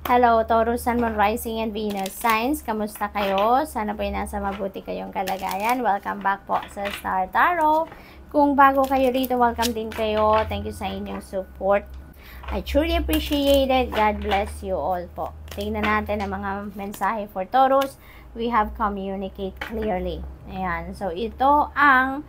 Hello, Taurus, Sun, Moon, Rising, and Venus signs. Kamusta kayo? Sana po ay nasa mabuti kayong kalagayan. Welcome back po sa Star Tarot. Kung bago kayo dito, welcome din kayo. Thank you sa inyong support. I truly appreciate it. God bless you all po. Tingnan natin ang mga mensahe for Taurus. We have communicate clearly. Ayan. So, ito ang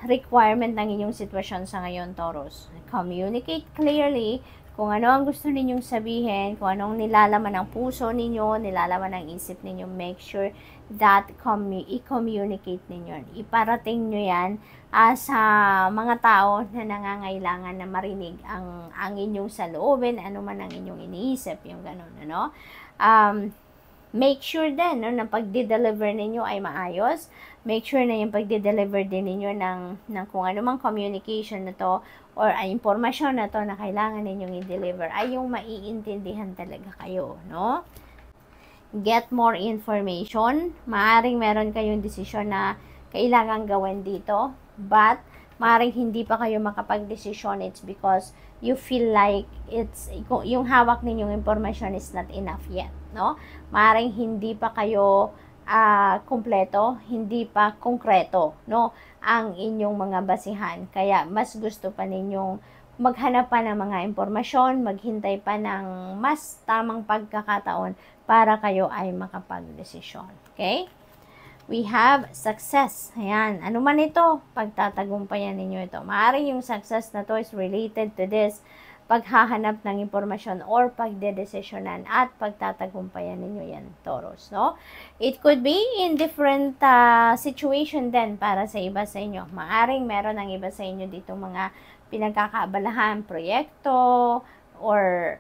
requirement ng inyong sitwasyon sa ngayon, Taurus. Communicate clearly kung ano ang gusto ninyong sabihin, kung anong nilalaman ng puso ninyo, nilalaman ng isip ninyo. Make sure that i-communicate ninyo. Iparating nyo yan sa mga tao na nangangailangan na marinig ang inyong saloobin, ano man ang inyong iniisip, yung ganun, ano? Make sure din na pagdi-deliver ninyo ay maayos. Make sure na yung pagdi-deliver din ninyo ng kung ano mang communication na to or impormasyon na to na kailangan ninyong i-deliver ay yung maiintindihan talaga kayo, no? Get more information. Maaring meron kayong desisyon na kailangan gawin dito, but maaring hindi pa kayo makapag-desisyon. It's because you feel like yung hawak ninyong information is not enough yet, no? Maaring hindi pa kayo kompleto, hindi pa konkreto, no, ang inyong mga basihan. Kaya mas gusto pa ninyong maghanap pa ng mga impormasyon, maghintay pa ng mas tamang pagkakataon para kayo ay makapag-desisyon. Okay? We have success. Ayan. Ano man ito, pagtatagumpayan ninyo ito. Maaaring yung success na to is related to this paghahanap ng impormasyon or pagdedesisyonan at pagtatagumpayan ninyo yan, Taurus, no? It could be in different situation din para sa iba sa inyo. Maaring meron ng iba sa inyo dito mga pinagkakaabalahan, proyekto, or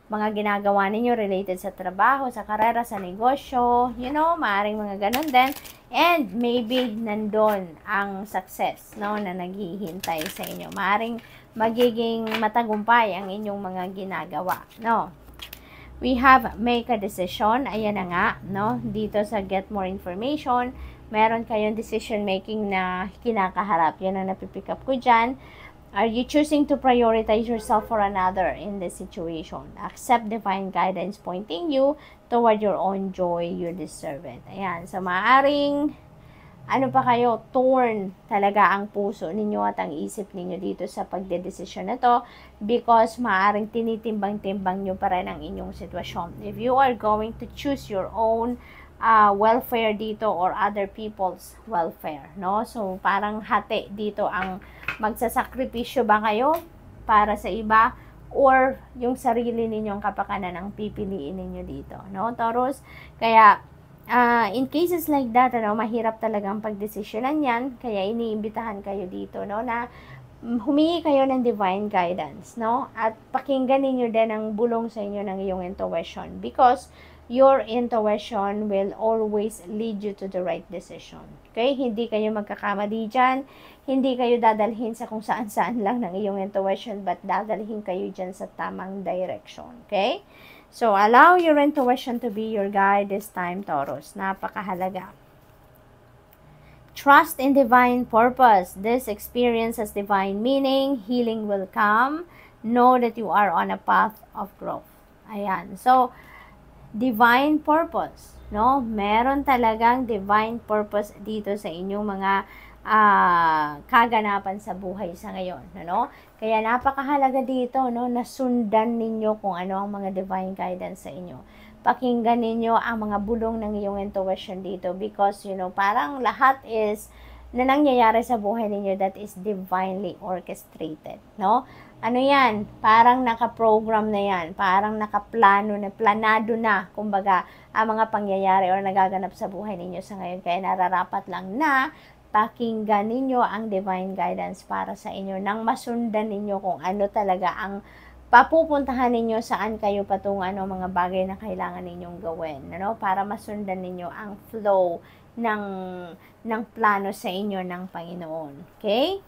mga ginagawa ninyo related sa trabaho, sa karera, sa negosyo, you know, maaaring mga ganun din. And maybe nandun ang success, no, na naghihintay sa inyo. Maaaring magiging matagumpay ang inyong mga ginagawa, no. We have make a decision. Ayan na nga, no, dito sa get more information, meron kayong decision making na kinakaharap. Yan ang napipick up ko dyan. Are you choosing to prioritize yourself for another in this situation? Accept divine guidance pointing you toward your own joy. You deserve it. Ayan. So, maaaring, ano pa kayo, torn talaga ang puso ninyo at ang isip ninyo dito sa pagdedesisyon na to because maaaring tinitimbang-timbang nyo pa rin ang inyong sitwasyon. If you are going to choose your own welfare dito or other people's welfare, no? So, parang hati dito ang magsasakripisyo ba kayo para sa iba or yung sarili ninyong kapakanan ang pipiliin ninyo dito, no, Taurus? Kaya, in cases like that, ano, mahirap talagang pagdesisyonan yan, kaya iniimbitahan kayo dito, no, na humingi kayo ng divine guidance, no? At pakinggan ninyo din ang bulong sa inyo ng iyong intuition because your intuition will always lead you to the right decision. Okay? Hindi kayo magkakamali dyan. Hindi kayo dadalhin sa kung saan-saan lang ng iyong intuition, but dadalhin kayo dyan sa tamang direction. Okay? So, allow your intuition to be your guide this time, Taurus. Napakahalaga. Trust in divine purpose. This experience has divine meaning. Healing will come. Know that you are on a path of growth. Ayan. So, divine purpose, no? Meron talagang divine purpose dito sa inyong mga kaganapan sa buhay sa ngayon, no? Kaya napakahalaga dito, no, na sundan ninyo kung ano ang mga divine guidance sa inyo. Pakinggan ninyo ang mga bulong ng iyong intuition dito because, you know, parang lahat is na nangyayari sa buhay ninyo that is divinely orchestrated, no? Ano yan? Parang naka-program na yan. Parang nakaplano na, planado na, kumbaga, ang mga pangyayari or nagaganap sa buhay ninyo sa ngayon. Kaya nararapat lang na pakinggan ninyo ang divine guidance para sa inyo nang masundan ninyo kung ano talaga ang papupuntahan ninyo, saan kayo patungan o mga bagay na kailangan ninyong gawin, ano? Para masundan ninyo ang flow ng plano sa inyo ng Panginoon. Okay?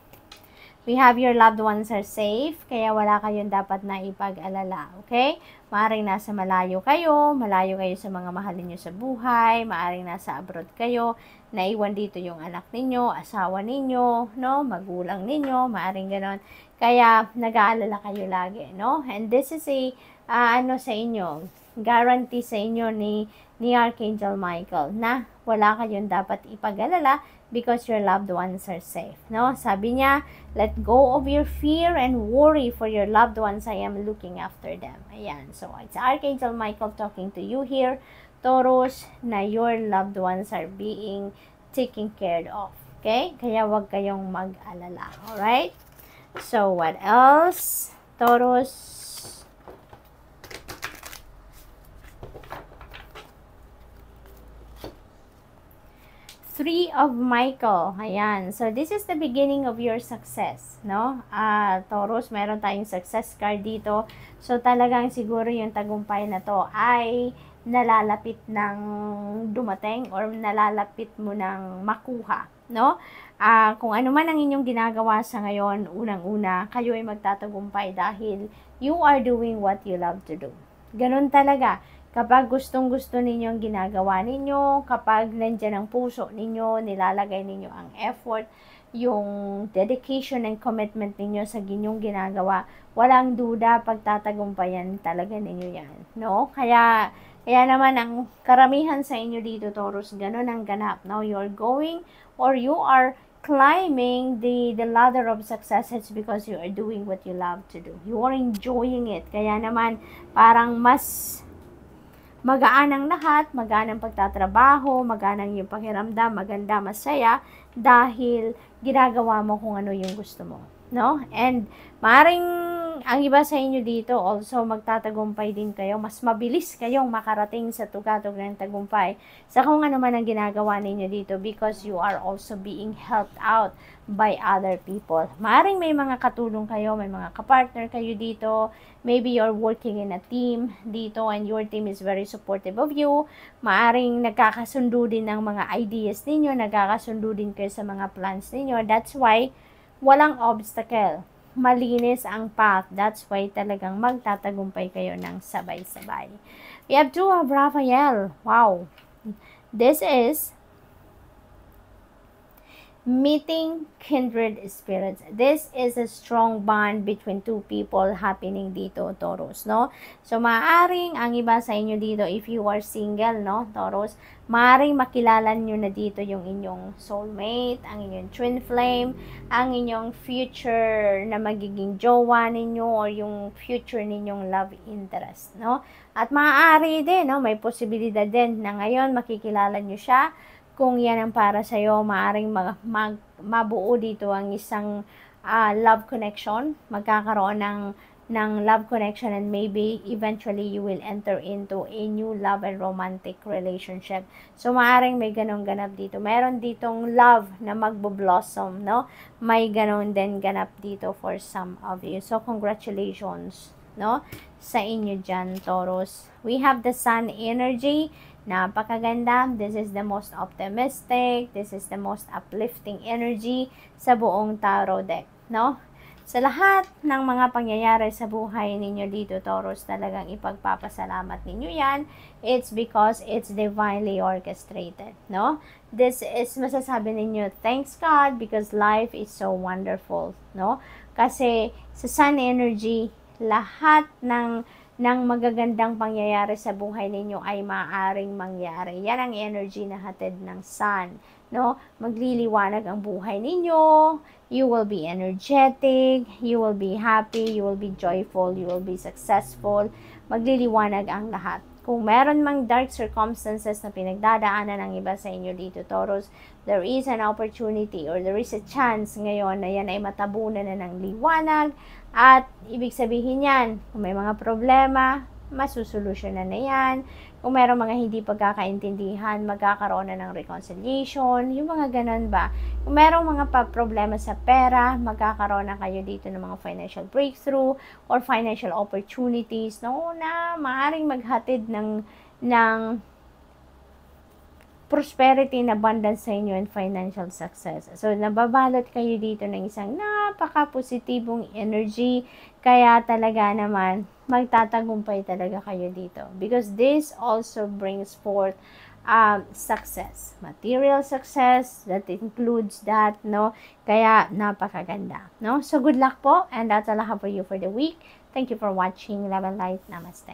We have your loved ones are safe, kaya wala kayong dapat na ipag-alala, okay? Maaring nasa malayo kayo sa mga mahal niyo sa buhay, maaring nasa abroad kayo, naiwan dito yung anak ninyo, asawa ninyo, no, magulang ninyo, maaring ganon. Kaya nag-aalala kayo lagi, no? And this is a ano sa inyo, guarantee sa inyo ni Archangel Michael na wala kayong dapat ipag-alala because your loved ones are safe, no? Sabi niya, let go of your fear and worry for your loved ones. I am looking after them. Ayan. So, it's Archangel Michael talking to you here, Taurus, na your loved ones are being taken care of. Okay? Kaya wag kayong mag-alala. Alright? So, what else? Taurus. Three of Michael. Ayan. So, this is the beginning of your success, no? Taurus, meron tayong success card dito. So, talagang siguro yung tagumpay na to ay nalalapit ng dumating or nalalapit mo ng makuha, no? Kung ano man ang inyong ginagawa sa ngayon, unang-una, kayo ay magtatagumpay dahil you are doing what you love to do. Ganun talaga. Kapag gustong-gusto ninyo ang ginagawa ninyo, kapag nandyan ang puso ninyo, nilalagay ninyo ang effort, yung dedication and commitment ninyo sa inyong ginagawa, walang duda, pagtatagumpayan talaga ninyo yan, no? Kaya naman ang karamihan sa inyo dito, Taurus, ganun ang ganap, no? You're going or you are climbing the ladder of success. It's because you are doing what you love to do. You are enjoying it. Kaya naman, parang mas magaan ang lahat, magaan ang pagtatrabaho, magaan ang iyong pakiramdam, maganda, masaya, dahil ginagawa mo kung ano yung gusto mo, no? And maaaring ang iba sa inyo dito, also magtatagumpay din kayo, mas mabilis kayong makarating sa tugatog ng tagumpay sa kung ano man ang ginagawa ninyo dito because you are also being helped out by other people. Maaaring may mga katulong kayo, may mga kapartner kayo dito, maybe you're working in a team dito and your team is very supportive of you. Maaaring nagkakasundo din ng mga ideas ninyo, nagkakasundo din kayo sa mga plans ninyo. That's why walang obstacle. Malinis ang path. That's why talagang magtatagumpay kayo ng sabay-sabay. We have two of Raphael. Wow. This is meeting kindred spirits. This is a strong bond between two people happening dito, Taurus, no? So, maaring ang iba sa inyo dito, if you are single, no, Taurus, maaring makilala nyo na dito yung inyong soulmate, ang inyong twin flame, ang inyong future na magiging jowa ninyo or yung future ninyong love interest, no? At maaari din, no, may posibilidad din na ngayon makikilala nyo siya. Kung yan ang para sa'yo, maaaring mabuo dito ang isang love connection. Magkakaroon ng love connection and maybe eventually you will enter into a new love and romantic relationship. So, maaaring may ganong ganap dito. Meron ditong love na magbo-blossom, no? May ganon din ganap dito for some of you. So, congratulations, no? Sa inyo dyan, Taurus. We have the sun energy. Napakaganda. This is the most optimistic. This is the most uplifting energy sa buong tarot deck, no? Sa lahat ng mga pangyayari sa buhay ninyo dito, Taurus, talagang ipagpapasalamat ninyo yan. It's because it's divinely orchestrated, no? This is, masasabi ninyo, thanks God because life is so wonderful, no? Kasi sa sun energy, lahat ng magagandang pangyayari sa buhay ninyo ay maaaring mangyari. Yan ang energy na hatid ng sun, no? Magliliwanag ang buhay ninyo, you will be energetic, you will be happy, you will be joyful, you will be successful. Magliliwanag ang lahat. Kung meron mang dark circumstances na pinagdadaanan ng iba sa inyo dito, Taurus, there is an opportunity or there is a chance ngayon na yan ay matabunan na ng liwanag. At ibig sabihin yan, kung may mga problema, masusolusyonan na yan. Kung mayroong mga hindi pagkakaintindihan, magkakaroon na ng reconciliation, yung mga ganun ba. Kung mayroong mga problema sa pera, magkakaroon na kayo dito ng mga financial breakthrough or financial opportunities, no, na maaaring maghatid ng prosperity and abundance sa inyo and financial success. So, nababalot kayo dito ng isang napaka-positibong energy. Kaya talaga naman, magtatagumpay talaga kayo dito. Because this also brings forth success. Material success, that includes that, no? Kaya, napakaganda, no? So, good luck po, and that's all I have for you for the week. Thank you for watching. Love and light. Namaste.